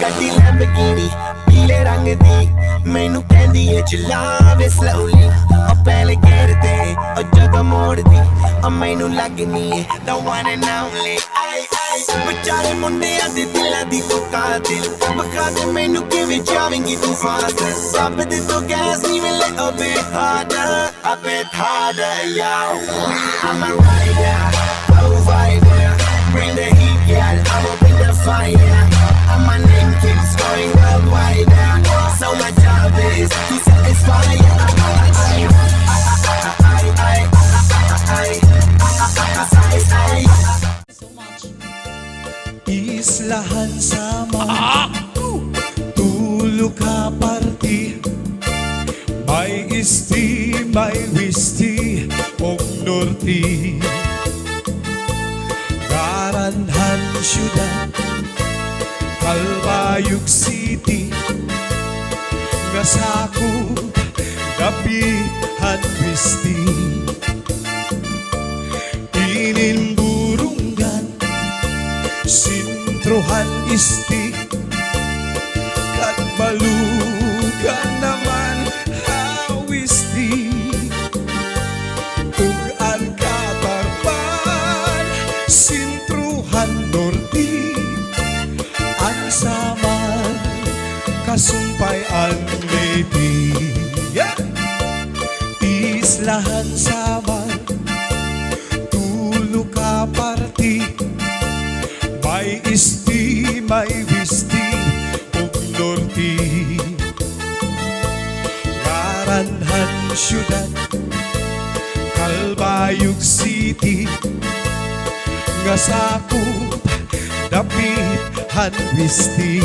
ਗੱਡੀ ਲੈਂਬਰਗਿਨੀ ਪੀਲੇ ਰੰਗ ਦੀ ਮੈਨੂੰ ਕਹਿੰਦੀ ਏ ਚਲਾਵੇ slowly ਉਹ ਪਹਿਲੇ ਗੇਰ ਤੇ ਉਹ ਜਦੋਂ ਮੋੜਦੀ ਉਹ ਮੈਨੂੰ ਲੱਗਨੀ ਏ the one and only ਵਿਚਾਰੇ ਮੁੰਡਿਆਂ ਦੇ ਦਿਲਾਂ ਦੀ ਤੂੰ ਕਾਤਿਲ ਬਖਾ ਦੇ ਮੈਨੂੰ ਕਿਵੇਂ ਜਾਵੇਂਗੀ ਤੂੰ ਫਾਸਟ ਸਭ ਦੇ ਤੋਂ ਗੈਸ ਨਹੀਂ ਮਿਲੇ a bit harder yo I'm a rider provider bring the heat girl I'ma bring the fire and my name keeps going worldwide so my job is to satisfy Islahan sama tulog ka party may isti, may wisti og norti Garanhan syudad Calbayog City nga sakop dapihan wisti Ininburunggan Sintrohan isti Katbalugan naman hawisti Ug ang katarpan Sintrohan norti Ang saman Kasumpay ang lady Islahan saman Tulo ka party May isti, may wisti, ug norti Garanhan syudad, Calbayog City Nga sakop, dapihan wisti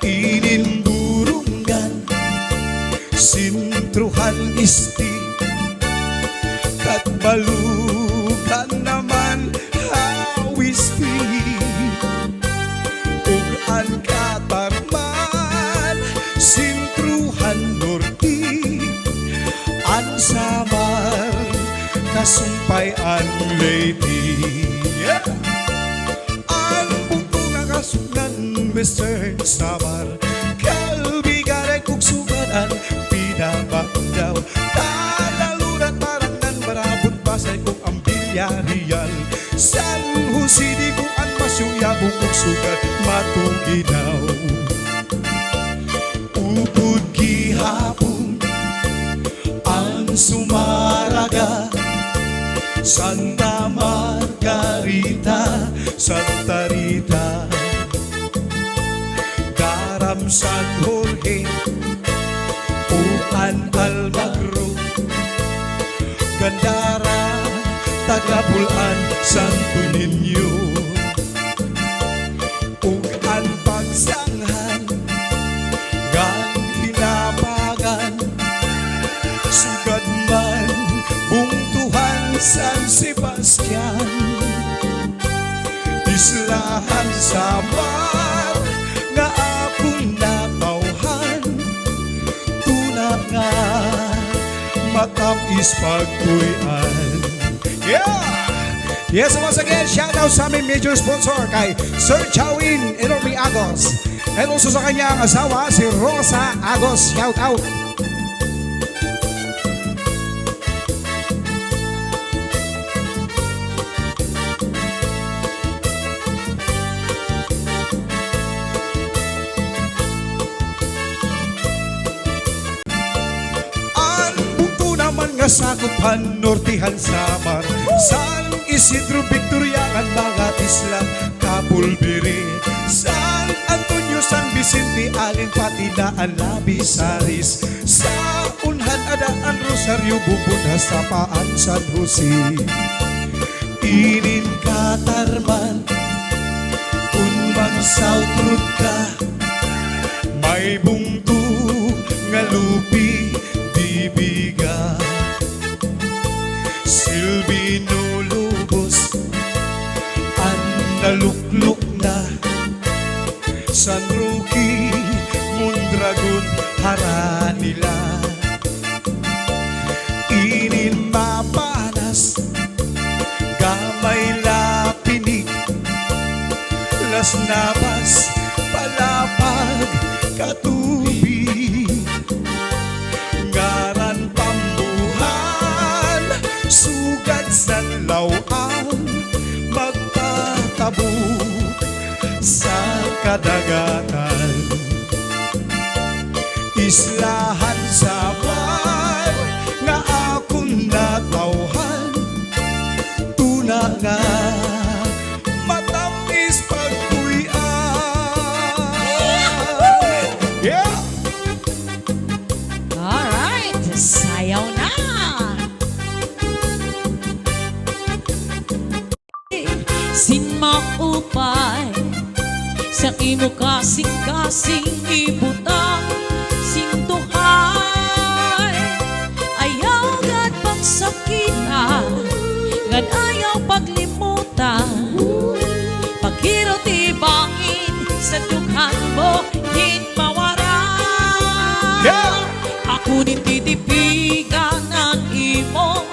Ininburunggan, sintruhan isti Katbalugan naman wisti ug ang katarman sintruhan norti ang samar kasumpay ang lady ang punto nga kasugnan Mr. Samar kalbigaray kog suganan pinabagdaw talaluran parang nan marabot basay kong ang bilyarial San Jose di ko ang masyuyabong kong sugat matuginaw Upod gihapon ang sumaraga Santa Margarita, Santa Rita Garam San Jorge Uan Almagro Gandara Tagapulan, Santo Niño ug ang pagsanghan gang hinapagan sugad man bungtuhan San Sebastian Islahan samar nga akong natawhan tuna nga matamis pagtuyan Yes, once again, shout out sa aming major sponsor kay Sir Chawin Enorme Agos and also sa kanyang asawa si Rosa Agos. Shout out! Ang punto naman nga sakupan Nortihan Samar San Isidro Victoriagan mga isla Kapulbiri San Antonio San Vicente Alin Patinaan Labisaris Sa Unhan Adaan Rosario Bubuna sa Paan San Jose Inin Katarman Unman South Road ka May bungtu nga lupi bibiga Silvino Lubos ang nalukluk na San Roque Mondragon Haranila Inin Mapanas Gamay Lapinig La nabas, palapag, katubig. Ngaran pambuhan, sugat sa lawang, magtatabok sa kadagatan. Islahan sa mar, nga akong natawhan, tuna nga matamis pagkuyan. Yeah! Alright, sayaw na! Sinmaupay sa imo kasing-kasing ibutang sintuhay. Ayaw gad pagsakita, gad ayaw paglimutan. Paghiro ti bangin sa dughan mo hinmawaran. Yeah! Ako din titipigan ang imong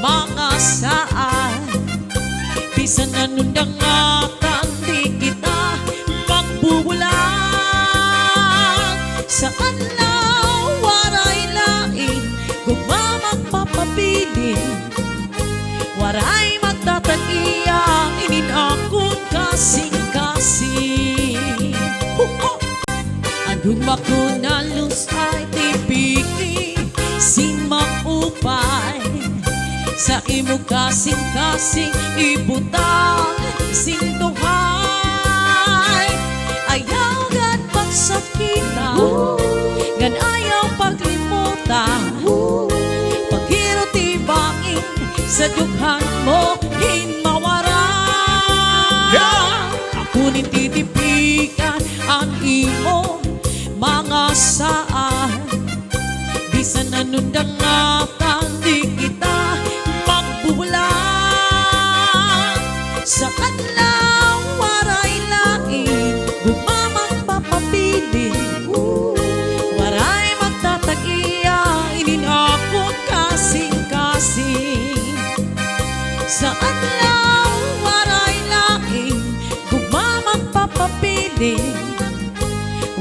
mga saan. Bisan nanundangatan di kita magbubulan. Saan lang waray lain gugma magpapabilin. Waray magtatag-iyang inin akong kasing-kasing. Andun makunalus ay tipiki sin maupay sa imo kasing-kasing ibutang sintuhay. Ayaw gan pagsakita, gan ayaw paglimutan. Paghiro ti bangin sa dughan mo hinmawaran. Yeah! Ako nin titipikan ang imo mga saan. Bisan nanundangatan di kita magbubulan. Saan lang waray lain gumamang papabilin. Waray magtatag-iya inin akong kasing-kasing. Saan lang waray lain gumamang papabilin.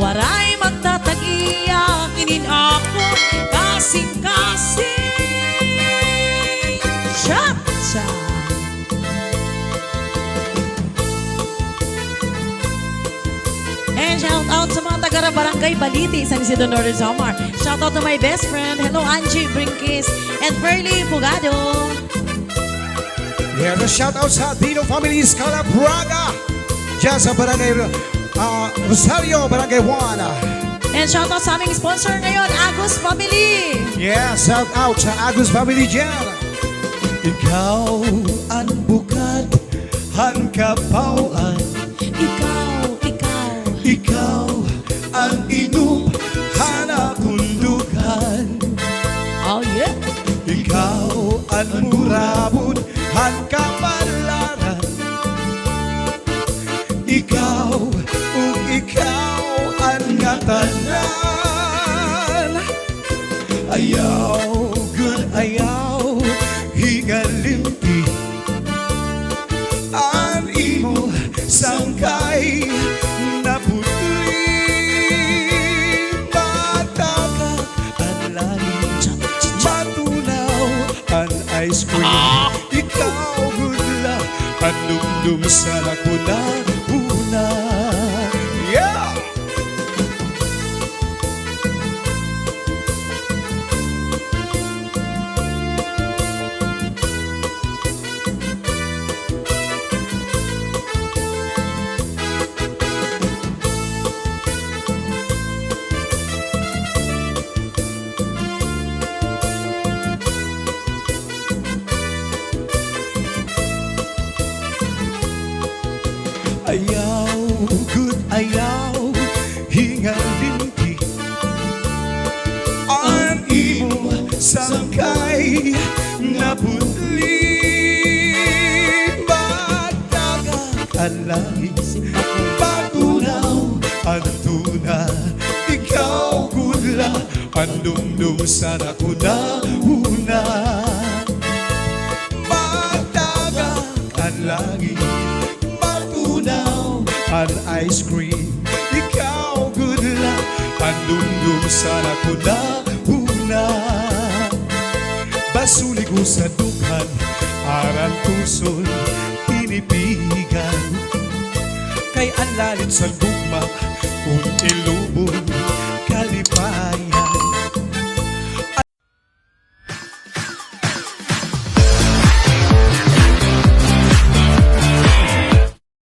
Waray magtatag-iya inin akong kasing-kasing. Cha-cha! And shout out sa mga taga-Barangay Baliti, San Isidro Northern Samar. Shout out to my best friend. Hello, Angie Brinkis and Pearly Pugado. Yeah, the shout out sa Dino Family Scala Braga. Diyan sa Barangay Rosario, Barangay 1. And shout out sa aming sponsor ngayon, Agus Family. Yeah, shout out sa Agus Family dyan. Ikaw ang bukad, han kapawan. Ikaw ang inup, hana kundukan. Oh yeah. Ikaw ang murabot, han kapalaran. Ikaw, ikaw ang ngatanan. Ayaw, good ayaw, higalimpi. Ang imo sangkay na putli. Matagak ang langit, matunaw ang ice cream. Ikaw, good luck, ang dumdum sa lakuna. Yeah! Ayaw, good ayaw, hingalinti. Ang imo sangkay na putli. Matagak ang langit, patunaw ang tuna. Ikaw, gudla, ang dumdum sa nakuna-una. Matagak ang langit, an ice cream. Ikaw good luck, pandumdum sana ko na una. Basulig ko sa dughan, aral tuson, tinipigan. Kay ang lalit sa gugma, kung ilubon